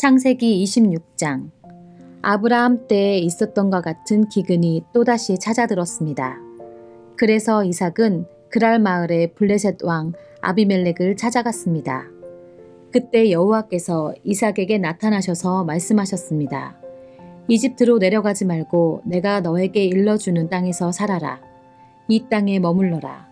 창세기 26장. 아브라함 때에 있었던 것 같은 기근이 또다시 찾아들었습니다. 그래서 이삭은 그랄 마을의 블레셋 왕 아비멜렉을 찾아갔습니다. 그때 여호와께서 이삭에게 나타나셔서 말씀하셨습니다. 이집트로 내려가지 말고 내가 너에게 일러주는 땅에서 살아라. 이 땅에 머물러라.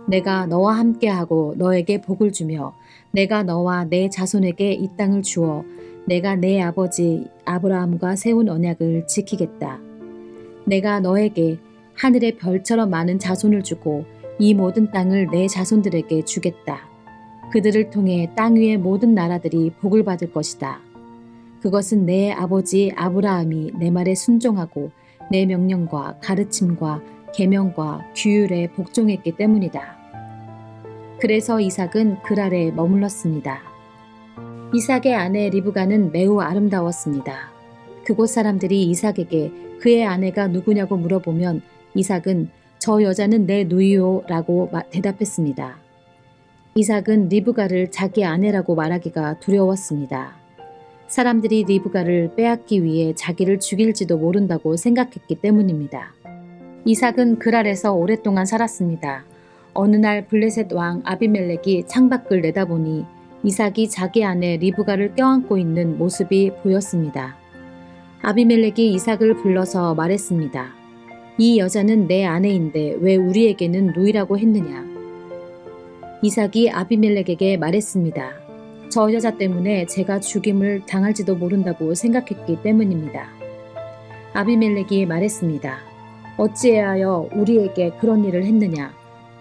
내가 너와 함께하고 너에게 복을 주며 내가 너와 내 자손에게 이 땅을 주어 내가 내 아버지 아브라함과 세운 언약을 지키겠다. 내가 너에게 하늘의 별처럼 많은 자손을 주고 이 모든 땅을 내 자손들에게 주겠다. 그들을 통해 땅 위의 모든 나라들이 복을 받을 것이다. 그것은 내 아버지 아브라함이 내 말에 순종하고 내 명령과 가르침과 계명과 규율에 복종했기 때문이다. 그래서 이삭은 그랄에 머물렀습니다. 이삭의 아내 리브가는 매우 아름다웠습니다. 그곳 사람들이 이삭에게 그의 아내가 누구냐고 물어보면 이삭은 저 여자는 내 누이요 라고 대답했습니다. 이삭은 리브가를 자기 아내라고 말하기가 두려웠습니다. 사람들이 리브가를 빼앗기 위해 자기를 죽일지도 모른다고 생각했기 때문입니다. 이삭은 그랄에서 오랫동안 살았습니다. 어느 날 블레셋 왕 아비멜렉이 창밖을 내다보니 이삭이 자기 아내 리브가를 껴안고 있는 모습이 보였습니다. 아비멜렉이 이삭을 불러서 말했습니다. 이 여자는 내 아내인데 왜 우리에게는 누이라고 했느냐? 이삭이 아비멜렉에게 말했습니다. 저 여자 때문에 제가 죽임을 당할지도 모른다고 생각했기 때문입니다. 아비멜렉이 말했습니다. 어찌하여 우리에게 그런 일을 했느냐?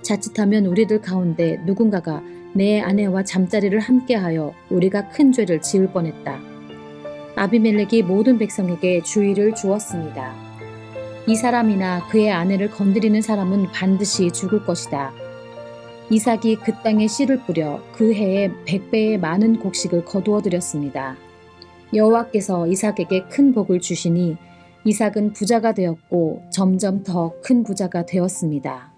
자칫하면 우리들 가운데 누군가가 내 아내와 잠자리를 함께하여 우리가 큰 죄를 지을 뻔했다. 아비멜렉이 모든 백성에게 주의를 주었습니다. 이 사람이나 그의 아내를 건드리는 사람은 반드시 죽을 것이다. 이삭이 그 땅에 씨를 뿌려 그 해에 100배의 많은 곡식을 거두어 드렸습니다. 여호와께서 이삭에게 큰 복을 주시니 이삭은 부자가 되었고 점점 더 큰 부자가 되었습니다.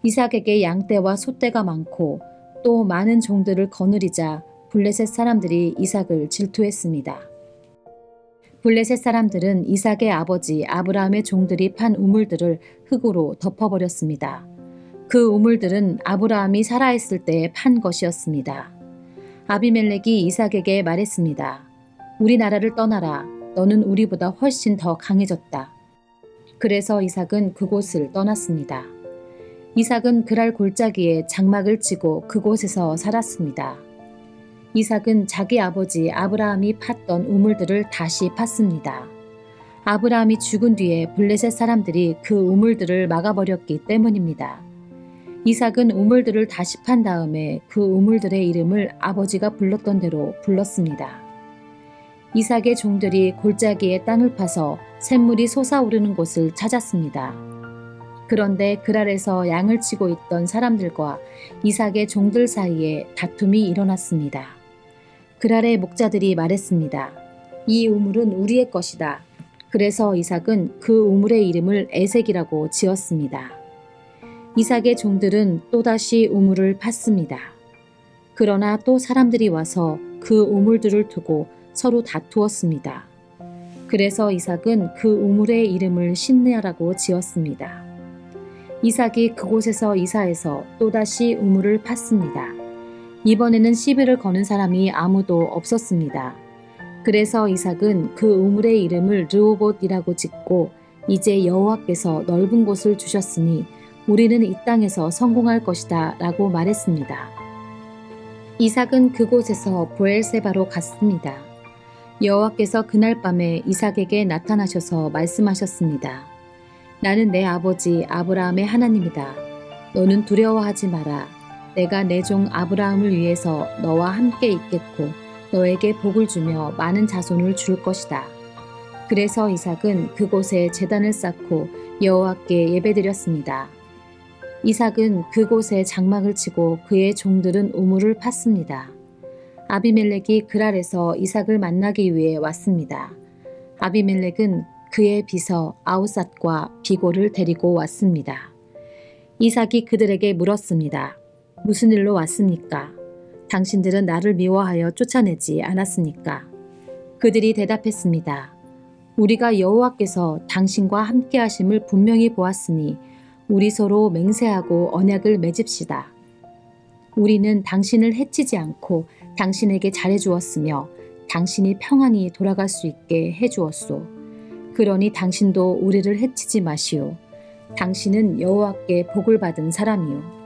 이삭에게 양떼와 소떼가 많고 또 많은 종들을 거느리자 블레셋 사람들이 이삭을 질투했습니다. 블레셋 사람들은 이삭의 아버지 아브라함의 종들이 판 우물들을 흙으로 덮어버렸습니다. 그 우물들은 아브라함이 살아있을 때 판 것이었습니다. 아비멜렉이 이삭에게 말했습니다. 우리나라를 떠나라. 너는 우리보다 훨씬 더 강해졌다. 그래서 이삭은 그곳을 떠났습니다. 이삭은 그랄 골짜기에 장막을 치고 그곳에서 살았습니다. 이삭은 자기 아버지 아브라함이 팠던 우물들을 다시 팠습니다. 아브라함이 죽은 뒤에 블레셋 사람들이 그 우물들을 막아버렸기 때문입니다. 이삭은 우물들을 다시 판 다음에 그 우물들의 이름을 아버지가 불렀던 대로 불렀습니다. 이삭의 종들이 골짜기에 땅을 파서 샘물이 솟아오르는 곳을 찾았습니다. 그런데 그랄에서 양을 치고 있던 사람들과 이삭의 종들 사이에 다툼이 일어났습니다. 그랄의 목자들이 말했습니다. 이 우물은 우리의 것이다. 그래서 이삭은 그 우물의 이름을 에색이라고 지었습니다. 이삭의 종들은 또다시 우물을 팠습니다. 그러나 또 사람들이 와서 그 우물들을 두고 서로 다투었습니다. 그래서 이삭은 그 우물의 이름을 신느라고 지었습니다. 이삭이 그곳에서 이사해서 또다시 우물을 팠습니다. 이번에는 시비를 거는 사람이 아무도 없었습니다. 그래서 이삭은 그 우물의 이름을 르호봇이라고 짓고 이제 여호와께서 넓은 곳을 주셨으니 우리는 이 땅에서 성공할 것이다 라고 말했습니다. 이삭은 그곳에서 브엘세바로 갔습니다. 여호와께서 그날 밤에 이삭에게 나타나셔서 말씀하셨습니다. 나는 내 아버지 아브라함의 하나님이다. 너는 두려워하지 마라. 내가 내 종 아브라함을 위해서 너와 함께 있겠고 너에게 복을 주며 많은 자손을 줄 것이다. 그래서 이삭은 그곳에 제단을 쌓고 여호와께 예배드렸습니다. 이삭은 그곳에 장막을 치고 그의 종들은 우물을 팠습니다. 아비멜렉이 그랄에서 이삭을 만나기 위해 왔습니다. 아비멜렉은 그의 비서 아우삿과 비골을 데리고 왔습니다. 이삭이 그들에게 물었습니다. 무슨 일로 왔습니까? 당신들은 나를 미워하여 쫓아내지 않았습니까? 그들이 대답했습니다. 우리가 여호와께서 당신과 함께 하심을 분명히 보았으니 우리 서로 맹세하고 언약을 맺읍시다. 우리는 당신을 해치지 않고 당신에게 잘해주었으며 당신이 평안히 돌아갈 수 있게 해주었소. 그러니 당신도 우리를 해치지 마시오. 당신은 여호와께 복을 받은 사람이요.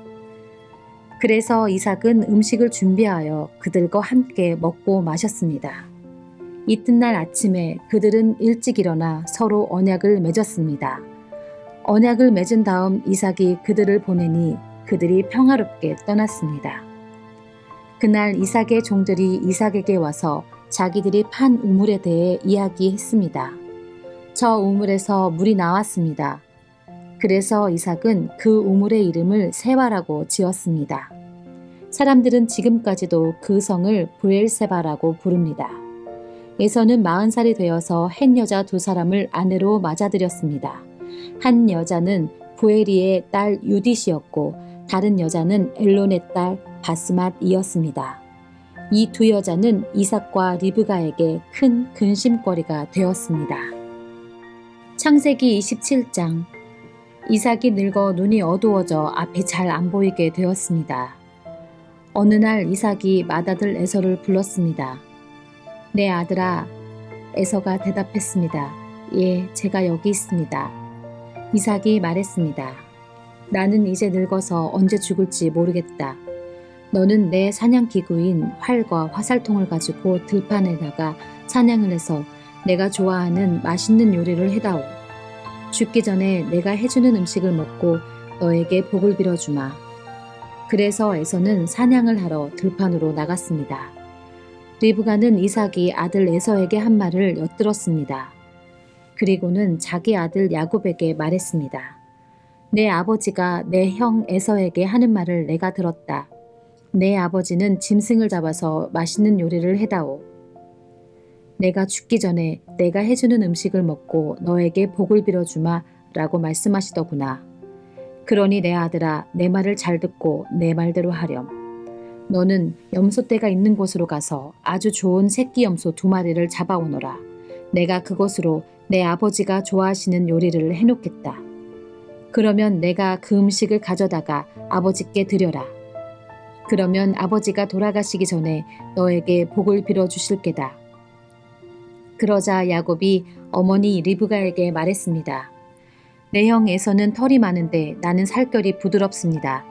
그래서 이삭은 음식을 준비하여 그들과 함께 먹고 마셨습니다. 이튿날 아침에 그들은 일찍 일어나 서로 언약을 맺었습니다. 언약을 맺은 다음 이삭이 그들을 보내니 그들이 평화롭게 떠났습니다. 그날 이삭의 종들이 이삭에게 와서 자기들이 판 우물에 대해 이야기했습니다. 저 우물에서 물이 나왔습니다. 그래서 이삭은 그 우물의 이름을 세바라고 지었습니다. 사람들은 지금까지도 그 성을 브엘세바라고 부릅니다. 에서는 40살이 되어서 헷 여자 2사람을 아내로 맞아들였습니다. 한 여자는 부에리의 딸 유딧이었고 다른 여자는 엘론의 딸 바스맛이었습니다. 이 2 여자는 이삭과 리브가에게 큰 근심거리가 되었습니다. 창세기 27장. 이삭이 늙어 눈이 어두워져 앞이 잘 안 보이게 되었습니다. 어느 날 이삭이 맏아들 에서를 불렀습니다. 내 아들아, 에서가 대답했습니다. 예, 제가 여기 있습니다. 이삭이 말했습니다. 나는 이제 늙어서 언제 죽을지 모르겠다. 너는 내 사냥기구인 활과 화살통을 가지고 들판에 나가 사냥을 해서 내가 좋아하는 맛있는 요리를 해다오. 죽기 전에 내가 해주는 음식을 먹고 너에게 복을 빌어주마. 그래서 에서는 사냥을 하러 들판으로 나갔습니다. 리브가는 이삭이 아들 에서에게 한 말을 엿들었습니다. 그리고는 자기 아들 야곱에게 말했습니다. 내 아버지가 내 형 에서에게 하는 말을 내가 들었다. 내 아버지는 짐승을 잡아서 맛있는 요리를 해다오. 내가 죽기 전에 내가 해주는 음식을 먹고 너에게 복을 빌어주마 라고 말씀하시더구나. 그러니 내 아들아, 내 말을 잘 듣고 내 말대로 하렴. 너는 염소떼가 있는 곳으로 가서 아주 좋은 새끼 염소 2마리를 잡아오너라. 내가 그것으로 내 아버지가 좋아하시는 요리를 해놓겠다. 그러면 내가 그 음식을 가져다가 아버지께 드려라. 그러면 아버지가 돌아가시기 전에 너에게 복을 빌어주실 게다. 그러자 야곱이 어머니 리브가에게 말했습니다. 내 형 에서는 털이 많은데 나는 살결이 부드럽습니다.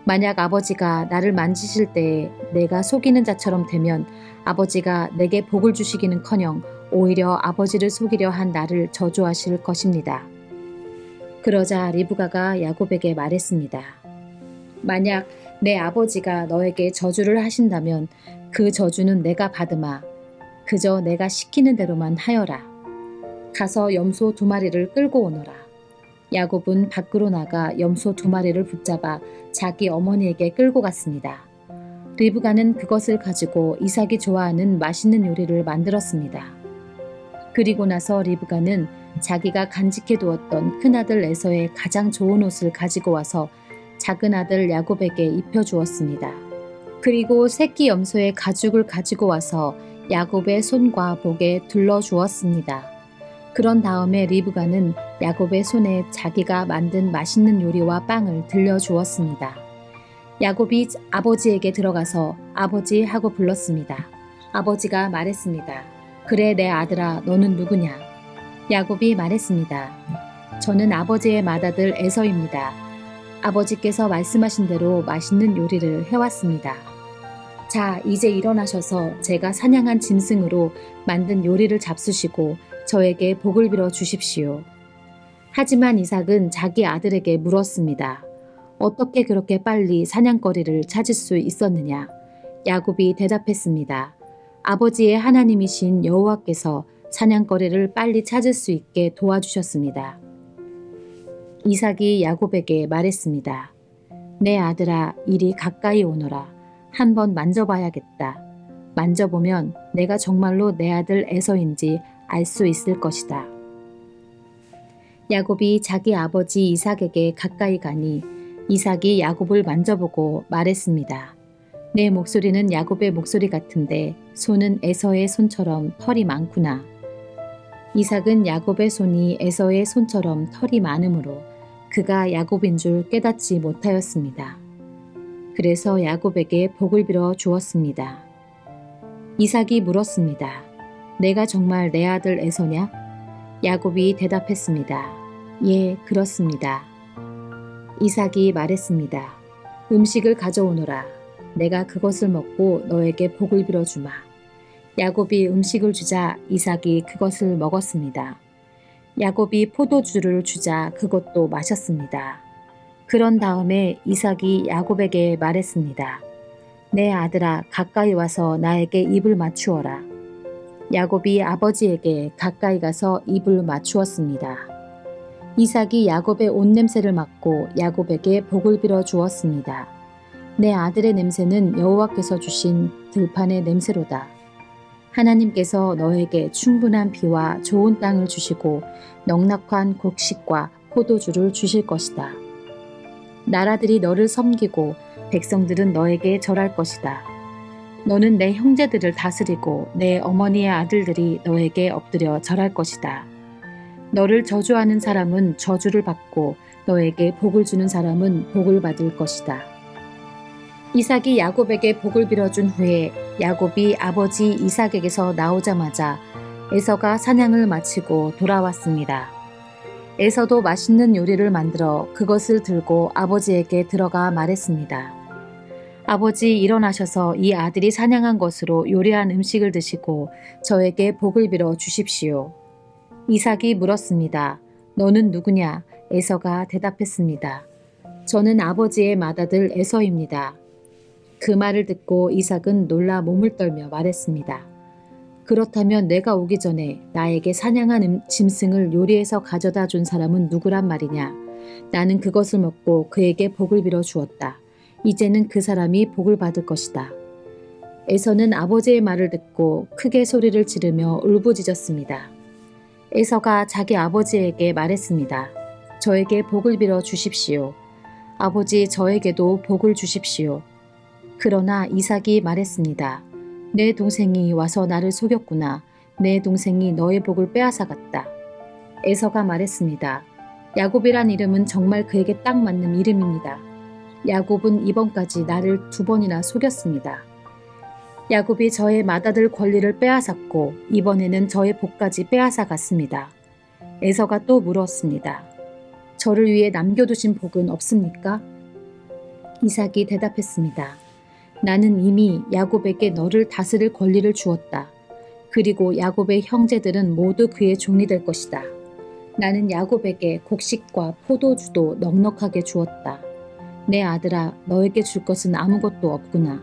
만약 아버지가 나를 만지실 때에 내가 속이는 자처럼 되면 아버지가 내게 복을 주시기는커녕 오히려 아버지를 속이려 한 나를 저주하실 것입니다. 그러자 리브가가 야곱에게 말했습니다. 만약 내 아버지가 너에게 저주를 하신다면 그 저주는 내가 받으마. 그저 내가 시키는 대로만 하여라. 가서 염소 2마리를 끌고 오너라. 야곱은 밖으로 나가 염소 2마리를 붙잡아 자기 어머니에게 끌고 갔습니다. 리브가는 그것을 가지고 이삭이 좋아하는 맛있는 요리를 만들었습니다. 그리고 나서 리브가는 자기가 간직해 두었던 큰아들 에서의 가장 좋은 옷을 가지고 와서 작은 아들 야곱에게 입혀주었습니다. 그리고 새끼 염소의 가죽을 가지고 와서 야곱의 손과 목에 둘러주었습니다. 그런 다음에 리브가는 야곱의 손에 자기가 만든 맛있는 요리와 빵을 들려주었습니다. 야곱이 아버지에게 들어가서 아버지 하고 불렀습니다. 아버지가 말했습니다. 그래 내 아들아 너는 누구냐? 야곱이 말했습니다. 저는 아버지의 맏아들 에서입니다. 아버지께서 말씀하신 대로 맛있는 요리를 해왔습니다. 자, 이제 일어나셔서 제가 사냥한 짐승으로 만든 요리를 잡수시고 저에게 복을 빌어 주십시오. 하지만 이삭은 자기 아들에게 물었습니다. 어떻게 그렇게 빨리 사냥거리를 찾을 수 있었느냐? 야곱이 대답했습니다. 아버지의 하나님이신 여호와께서 사냥거리를 빨리 찾을 수 있게 도와주셨습니다. 이삭이 야곱에게 말했습니다. 내 아들아, 이리 가까이 오너라. 한번 만져봐야겠다. 만져보면 내가 정말로 내 아들 에서인지 알 수 있을 것이다. 야곱이 자기 아버지 이삭에게 가까이 가니 이삭이 야곱을 만져보고 말했습니다. 내 목소리는 야곱의 목소리 같은데 손은 에서의 손처럼 털이 많구나. 이삭은 야곱의 손이 에서의 손처럼 털이 많으므로 그가 야곱인 줄 깨닫지 못하였습니다. 그래서 야곱에게 복을 빌어 주었습니다. 이삭이 물었습니다. 내가 정말 내 아들 에서냐? 야곱이 대답했습니다. 예, 그렇습니다. 이삭이 말했습니다. 음식을 가져오너라. 내가 그것을 먹고 너에게 복을 빌어주마. 야곱이 음식을 주자 이삭이 그것을 먹었습니다. 야곱이 포도주를 주자 그것도 마셨습니다. 그런 다음에 이삭이 야곱에게 말했습니다. 내 아들아, 가까이 와서 나에게 입을 맞추어라. 야곱이 아버지에게 가까이 가서 입을 맞추었습니다. 이삭이 야곱의 옷 냄새를 맡고 야곱에게 복을 빌어 주었습니다. 내 아들의 냄새는 여호와께서 주신 들판의 냄새로다. 하나님께서 너에게 충분한 비와 좋은 땅을 주시고 넉넉한 곡식과 포도주를 주실 것이다. 나라들이 너를 섬기고 백성들은 너에게 절할 것이다. 너는 내 형제들을 다스리고 내 어머니의 아들들이 너에게 엎드려 절할 것이다. 너를 저주하는 사람은 저주를 받고 너에게 복을 주는 사람은 복을 받을 것이다. 이삭이 야곱에게 복을 빌어준 후에 야곱이 아버지 이삭에게서 나오자마자 에서가 사냥을 마치고 돌아왔습니다. 에서도 맛있는 요리를 만들어 그것을 들고 아버지에게 들어가 말했습니다. 아버지, 일어나셔서 이 아들이 사냥한 것으로 요리한 음식을 드시고 저에게 복을 빌어 주십시오. 이삭이 물었습니다. 너는 누구냐? 에서가 대답했습니다. 저는 아버지의 맏아들 에서입니다. 그 말을 듣고 이삭은 놀라 몸을 떨며 말했습니다. 그렇다면 내가 오기 전에 나에게 사냥한 짐승을 요리해서 가져다 준 사람은 누구란 말이냐? 나는 그것을 먹고 그에게 복을 빌어 주었다. 이제는 그 사람이 복을 받을 것이다. 에서는 아버지의 말을 듣고 크게 소리를 지르며 울부짖었습니다. 에서가 자기 아버지에게 말했습니다. 저에게 복을 빌어 주십시오. 아버지, 저에게도 복을 주십시오. 그러나 이삭이 말했습니다. 내 동생이 와서 나를 속였구나. 내 동생이 너의 복을 빼앗아갔다. 에서가 말했습니다. 야곱이란 이름은 정말 그에게 딱 맞는 이름입니다. 야곱은 이번까지 나를 2번이나 속였습니다. 야곱이 저의 맏아들 권리를 빼앗았고 이번에는 저의 복까지 빼앗아갔습니다. 에서가 또 물었습니다. 저를 위해 남겨두신 복은 없습니까? 이삭이 대답했습니다. 나는 이미 야곱에게 너를 다스릴 권리를 주었다. 그리고 야곱의 형제들은 모두 그의 종이 될 것이다. 나는 야곱에게 곡식과 포도주도 넉넉하게 주었다. 내 아들아, 너에게 줄 것은 아무것도 없구나.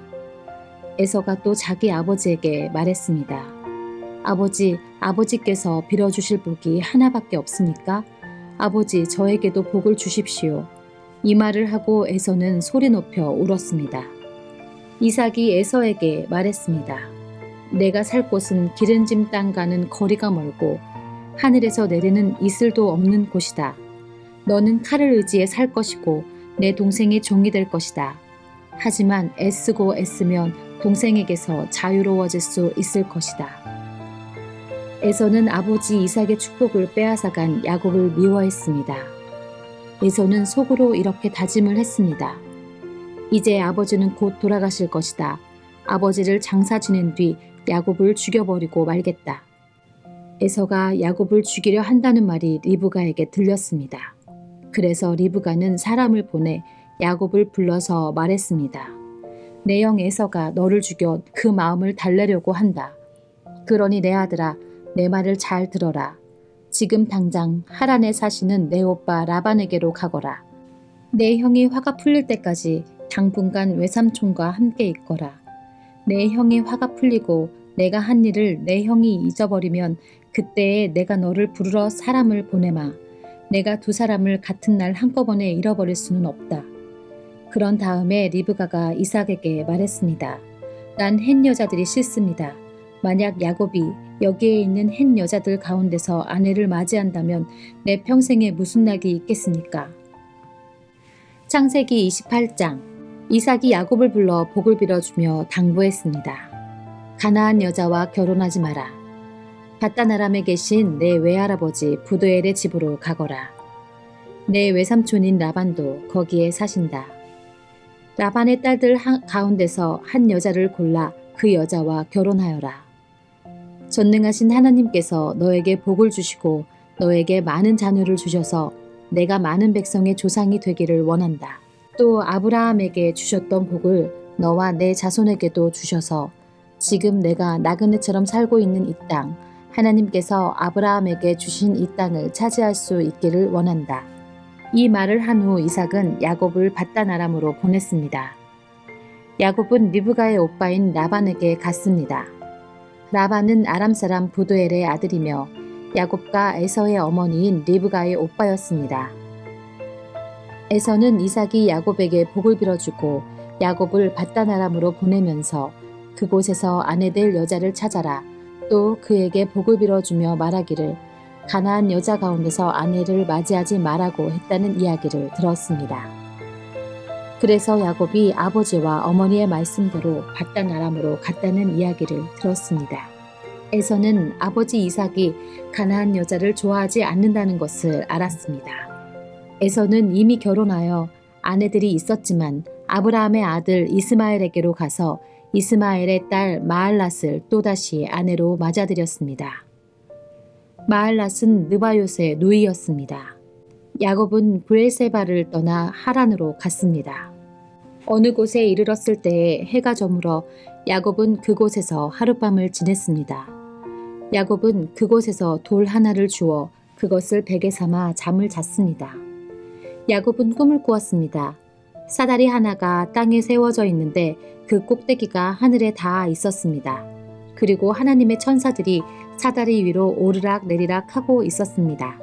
에서가 또 자기 아버지에게 말했습니다. 아버지, 아버지께서 빌어주실 복이 하나밖에 없습니까? 아버지, 저에게도 복을 주십시오. 이 말을 하고 에서는 소리 높여 울었습니다. 이삭이 에서에게 말했습니다. 내가 살 곳은 기름진 땅 가는 거리가 멀고 하늘에서 내리는 이슬도 없는 곳이다. 너는 칼을 의지해 살 것이고 내 동생의 종이 될 것이다. 하지만 애쓰고 애쓰면 동생에게서 자유로워질 수 있을 것이다. 에서는 아버지 이삭의 축복을 빼앗아간 야곱을 미워했습니다. 에서는 속으로 이렇게 다짐을 했습니다. 이제 아버지는 곧 돌아가실 것이다. 아버지를 장사 지낸 뒤 야곱을 죽여버리고 말겠다. 에서가 야곱을 죽이려 한다는 말이 리브가에게 들렸습니다. 그래서 리브가는 사람을 보내 야곱을 불러서 말했습니다. 내 형 에서가 너를 죽여 그 마음을 달래려고 한다. 그러니 내 아들아, 내 말을 잘 들어라. 지금 당장 하란에 사시는 내 오빠 라반에게로 가거라. 내 형이 화가 풀릴 때까지 당분간 외삼촌과 함께 있거라. 내 형이 화가 풀리고 내가 한 일을 내 형이 잊어버리면 그때에 내가 너를 부르러 사람을 보내마. 내가 2사람을 같은 날 한꺼번에 잃어버릴 수는 없다. 그런 다음에 리브가가 이삭에게 말했습니다. 난 헷 여자들이 싫습니다. 만약 야곱이 여기에 있는 헷 여자들 가운데서 아내를 맞이한다면 내 평생에 무슨 낙이 있겠습니까? 창세기 28장. 이삭이 야곱을 불러 복을 빌어주며 당부했습니다. 가나안 여자와 결혼하지 마라. 밧단 아람에 계신 내 외할아버지 부두엘의 집으로 가거라. 내 외삼촌인 라반도 거기에 사신다. 라반의 딸들 가운데서 한 여자를 골라 그 여자와 결혼하여라. 전능하신 하나님께서 너에게 복을 주시고 너에게 많은 자녀를 주셔서 내가 많은 백성의 조상이 되기를 원한다. 또 아브라함에게 주셨던 복을 너와 내 자손에게도 주셔서 지금 내가 나그네처럼 살고 있는 이 땅, 하나님께서 아브라함에게 주신 이 땅을 차지할 수 있기를 원한다. 이 말을 한 후 이삭은 야곱을 밧단 아람으로 보냈습니다. 야곱은 리브가의 오빠인 라반에게 갔습니다. 라반은 아람 사람 부두엘의 아들이며 야곱과 에서의 어머니인 리브가의 오빠였습니다. 에서는 이삭이 야곱에게 복을 빌어주고 야곱을 밧단 아람으로 보내면서 그곳에서 아내 될 여자를 찾아라. 또 그에게 복을 빌어주며 말하기를 가나안 여자 가운데서 아내를 맞이하지 말라고 했다는 이야기를 들었습니다. 그래서 야곱이 아버지와 어머니의 말씀대로 밧단 아람으로 갔다는 이야기를 들었습니다. 에서는 아버지 이삭이 가나안 여자를 좋아하지 않는다는 것을 알았습니다. 에서는 이미 결혼하여 아내들이 있었지만 아브라함의 아들 이스마엘에게로 가서 이스마엘의 딸 마알랏을 또다시 아내로 맞아들였습니다. 마알랏은 느바요스의 누이였습니다. 야곱은 브엘세바를 떠나 하란으로 갔습니다. 어느 곳에 이르렀을 때에 해가 저물어 야곱은 그곳에서 하룻밤을 지냈습니다. 야곱은 그곳에서 돌 하나를 주워 그것을 베개 삼아 잠을 잤습니다. 야곱은 꿈을 꾸었습니다. 사다리 하나가 땅에 세워져 있는데 그 꼭대기가 하늘에 닿아 있었습니다. 그리고 하나님의 천사들이 사다리 위로 오르락 내리락 하고 있었습니다.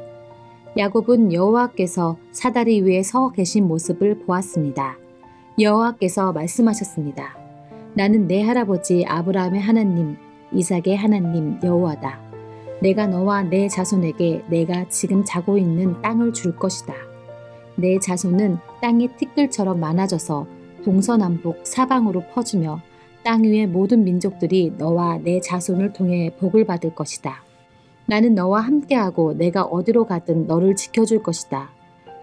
야곱은 여호와께서 사다리 위에 서 계신 모습을 보았습니다. 여호와께서 말씀하셨습니다. 나는 내 할아버지 아브라함의 하나님, 이삭의 하나님 여호와다. 내가 너와 내 자손에게 내가 지금 자고 있는 땅을 줄 것이다. 내 자손은 땅의 티끌처럼 많아져서 동서남북 사방으로 퍼지며 땅 위의 모든 민족들이 너와 내 자손을 통해 복을 받을 것이다. 나는 너와 함께하고 내가 어디로 가든 너를 지켜줄 것이다.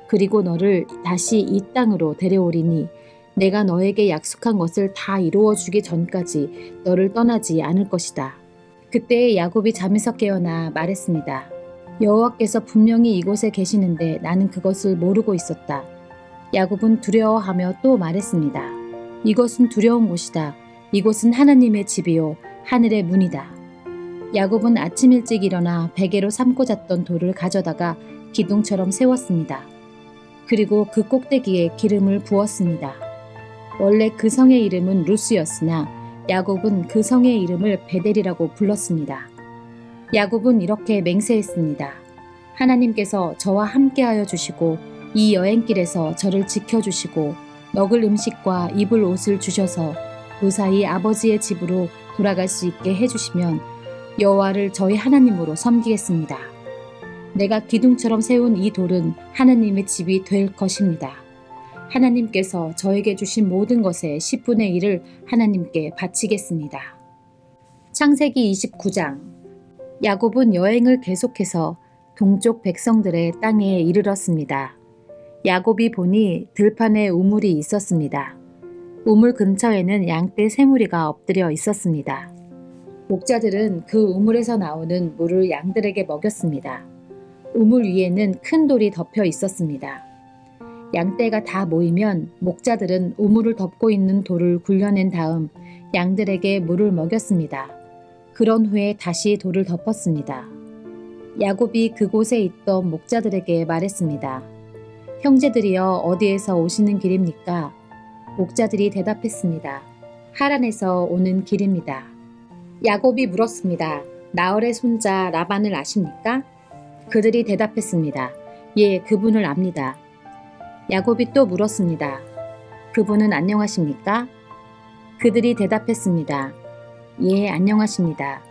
그리고 너를 다시 이 땅으로 데려오리니 내가 너에게 약속한 것을 다 이루어주기 전까지 너를 떠나지 않을 것이다. 그때 야곱이 잠에서 깨어나 말했습니다. 여호와께서 분명히 이곳에 계시는데 나는 그것을 모르고 있었다. 야곱은 두려워하며 또 말했습니다. 이것은 두려운 곳이다. 이곳은 하나님의 집이요 하늘의 문이다. 야곱은 아침 일찍 일어나 베개로 삼고 잤던 돌을 가져다가 기둥처럼 세웠습니다. 그리고 그 꼭대기에 기름을 부었습니다. 원래 그 성의 이름은 루스였으나 야곱은 그 성의 이름을 베델이라고 불렀습니다. 야곱은 이렇게 맹세했습니다. 하나님께서 저와 함께하여 주시고 이 여행길에서 저를 지켜주시고 먹을 음식과 입을 옷을 주셔서 무사히 아버지의 집으로 돌아갈 수 있게 해주시면 여호와를 저희 하나님으로 섬기겠습니다. 내가 기둥처럼 세운 이 돌은 하나님의 집이 될 것입니다. 하나님께서 저에게 주신 모든 것의 10분의 1을 하나님께 바치겠습니다. 창세기 29장. 야곱은 여행을 계속해서 동쪽 백성들의 땅에 이르렀습니다. 야곱이 보니 들판에 우물이 있었습니다. 우물 근처에는 양떼 세 무리가 엎드려 있었습니다. 목자들은 그 우물에서 나오는 물을 양들에게 먹였습니다. 우물 위에는 큰 돌이 덮여 있었습니다. 양떼가 다 모이면 목자들은 우물을 덮고 있는 돌을 굴려낸 다음 양들에게 물을 먹였습니다. 그런 후에 다시 돌을 덮었습니다. 야곱이 그곳에 있던 목자들에게 말했습니다. 형제들이여 어디에서 오시는 길입니까? 목자들이 대답했습니다. 하란에서 오는 길입니다. 야곱이 물었습니다. 나홀의 손자 라반을 아십니까? 그들이 대답했습니다. 예, 그분을 압니다. 야곱이 또 물었습니다. 그분은 안녕하십니까? 그들이 대답했습니다. 예, 안녕하십니다.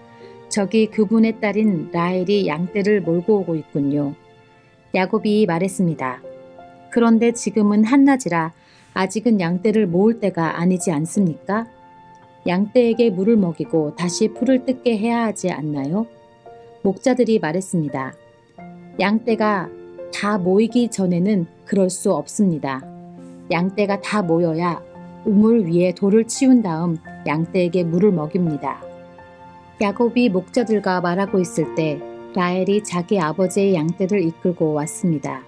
저기 그분의 딸인 라헬이 양떼를 몰고 오고 있군요. 야곱이 말했습니다. 그런데 지금은 한낮이라 아직은 양떼를 모을 때가 아니지 않습니까? 양떼에게 물을 먹이고 다시 풀을 뜯게 해야 하지 않나요? 목자들이 말했습니다. 양떼가 다 모이기 전에는 그럴 수 없습니다. 양떼가 다 모여야 우물 위에 돌을 치운 다음 양떼에게 물을 먹입니다. 야곱이 목자들과 말하고 있을 때 라헬이 자기 아버지의 양떼를 이끌고 왔습니다.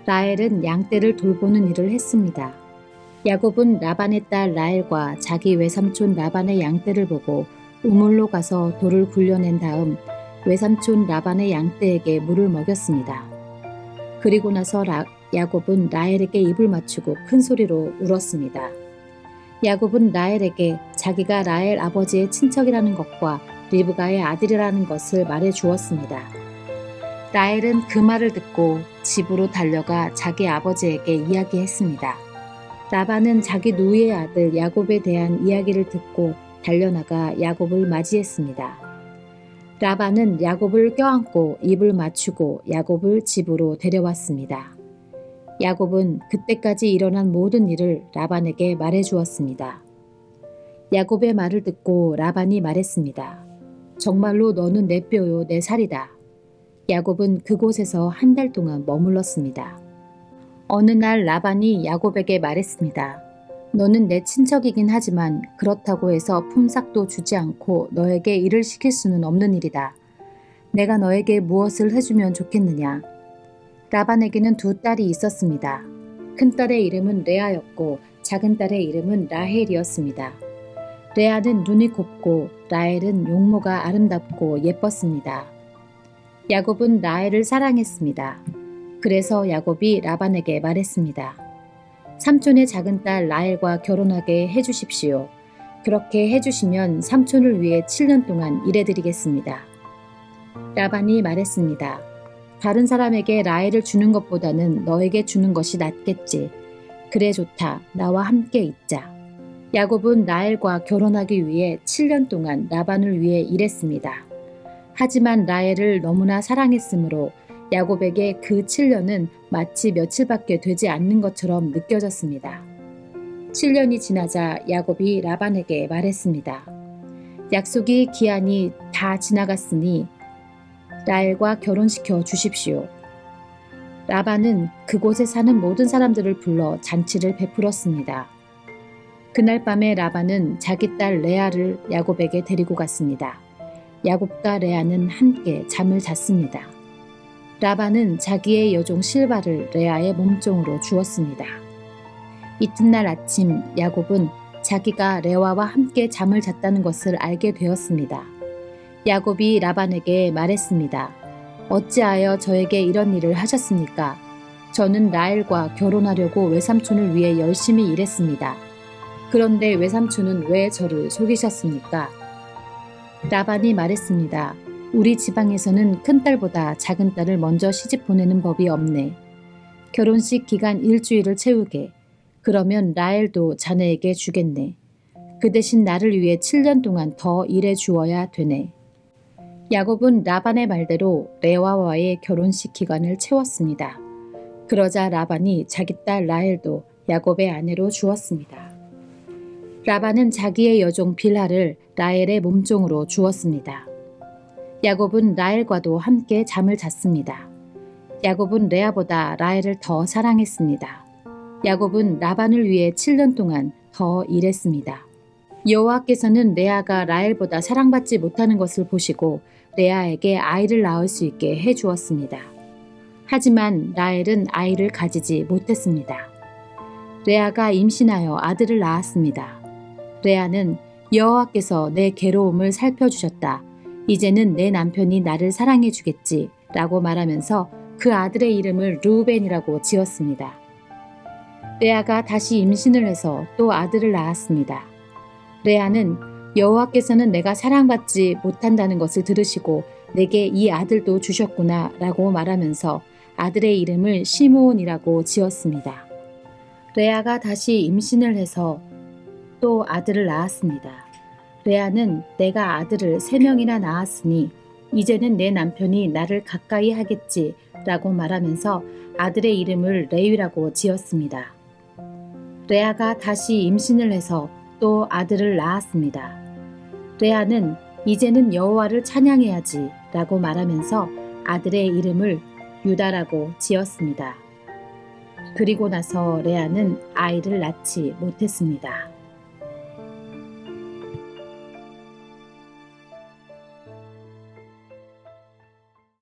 라헬은 양떼를 돌보는 일을 했습니다. 야곱은 라반의 딸 라헬과 자기 외삼촌 라반의 양떼를 보고 우물로 가서 돌을 굴려낸 다음 외삼촌 라반의 양떼에게 물을 먹였습니다. 그리고 나서 야곱은 라헬에게 입을 맞추고 큰 소리로 울었습니다. 야곱은 라헬에게 자기가 라헬 아버지의 친척이라는 것과 리브가의 아들이라는 것을 말해 주었습니다. 라헬은 그 말을 듣고 집으로 달려가 자기 아버지에게 이야기했습니다. 라반은 자기 누이의 아들 야곱에 대한 이야기를 듣고 달려나가 야곱을 맞이했습니다. 라반은 야곱을 껴안고 입을 맞추고 야곱을 집으로 데려왔습니다. 야곱은 그때까지 일어난 모든 일을 라반에게 말해 주었습니다. 야곱의 말을 듣고 라반이 말했습니다. 정말로 너는 내 뼈요 내 살이다. 야곱은 그곳에서 한 달 동안 머물렀습니다. 어느 날 라반이 야곱에게 말했습니다. 너는 내 친척이긴 하지만 그렇다고 해서 품삯도 주지 않고 너에게 일을 시킬 수는 없는 일이다. 내가 너에게 무엇을 해주면 좋겠느냐. 라반에게는 두 딸이 있었습니다. 큰딸의 이름은 레아였고 작은 딸의 이름은 라헬이었습니다. 레아는 눈이 곱고 라헬은 용모가 아름답고 예뻤습니다. 야곱은 라헬을 사랑했습니다. 그래서 야곱이 라반에게 말했습니다. 삼촌의 작은 딸 라헬과 결혼하게 해주십시오. 그렇게 해주시면 삼촌을 위해 7년 동안 일해드리겠습니다. 라반이 말했습니다. 다른 사람에게 라헬을 주는 것보다는 너에게 주는 것이 낫겠지. 그래 좋다. 나와 함께 있자. 야곱은 라헬과 결혼하기 위해 7년 동안 라반을 위해 일했습니다. 하지만 라헬을 너무나 사랑했으므로 야곱에게 그 7년은 마치 며칠밖에 되지 않는 것처럼 느껴졌습니다. 7년이 지나자 야곱이 라반에게 말했습니다. 약속의 기한이 다 지나갔으니 라헬과 결혼시켜 주십시오. 라반은 그곳에 사는 모든 사람들을 불러 잔치를 베풀었습니다. 그날 밤에 라반은 자기 딸 레아를 야곱에게 데리고 갔습니다. 야곱과 레아는 함께 잠을 잤습니다. 라반은 자기의 여종 실바를 레아의 몸종으로 주었습니다. 이튿날 아침 야곱은 자기가 레아와 함께 잠을 잤다는 것을 알게 되었습니다. 야곱이 라반에게 말했습니다. 어찌하여 저에게 이런 일을 하셨습니까? 저는 라헬과 결혼하려고 외삼촌을 위해 열심히 일했습니다. 그런데 외삼촌은 왜 저를 속이셨습니까? 라반이 말했습니다. 우리 지방에서는 큰딸보다 작은 딸을 먼저 시집 보내는 법이 없네. 결혼식 기간 일주일을 채우게. 그러면 라헬도 자네에게 주겠네. 그 대신 나를 위해 7년 동안 더 일해 주어야 되네. 야곱은 라반의 말대로 레아와의 결혼식 기간을 채웠습니다. 그러자 라반이 자기 딸 라헬도 야곱의 아내로 주었습니다. 라반은 자기의 여종 빌하를 라헬의 몸종으로 주었습니다. 야곱은 라헬과도 함께 잠을 잤습니다. 야곱은 레아보다 라헬을 더 사랑했습니다. 야곱은 라반을 위해 7년 동안 더 일했습니다. 여호와께서는 레아가 라헬보다 사랑받지 못하는 것을 보시고 레아에게 아이를 낳을 수 있게 해주었습니다. 하지만 라헬은 아이를 가지지 못했습니다. 레아가 임신하여 아들을 낳았습니다. 레아는 여호와께서 내 괴로움을 살펴주셨다. 이제는 내 남편이 나를 사랑해 주겠지 라고 말하면서 그 아들의 이름을 르우벤이라고 지었습니다. 레아가 다시 임신을 해서 또 아들을 낳았습니다. 레아는 여호와께서는 내가 사랑받지 못한다는 것을 들으시고 내게 이 아들도 주셨구나 라고 말하면서 아들의 이름을 시므온이라고 지었습니다. 레아가 다시 임신을 해서 또 아들을 낳았습니다. 레아는 내가 아들을 3명이나 낳았으니 이제는 내 남편이 나를 가까이 하겠지 라고 말하면서 아들의 이름을 레위라고 지었습니다. 레아가 다시 임신을 해서 또 아들을 낳았습니다. 레아는 이제는 여호와를 찬양해야지 라고 말하면서 아들의 이름을 유다라고 지었습니다. 그리고 나서 레아는 아이를 낳지 못했습니다.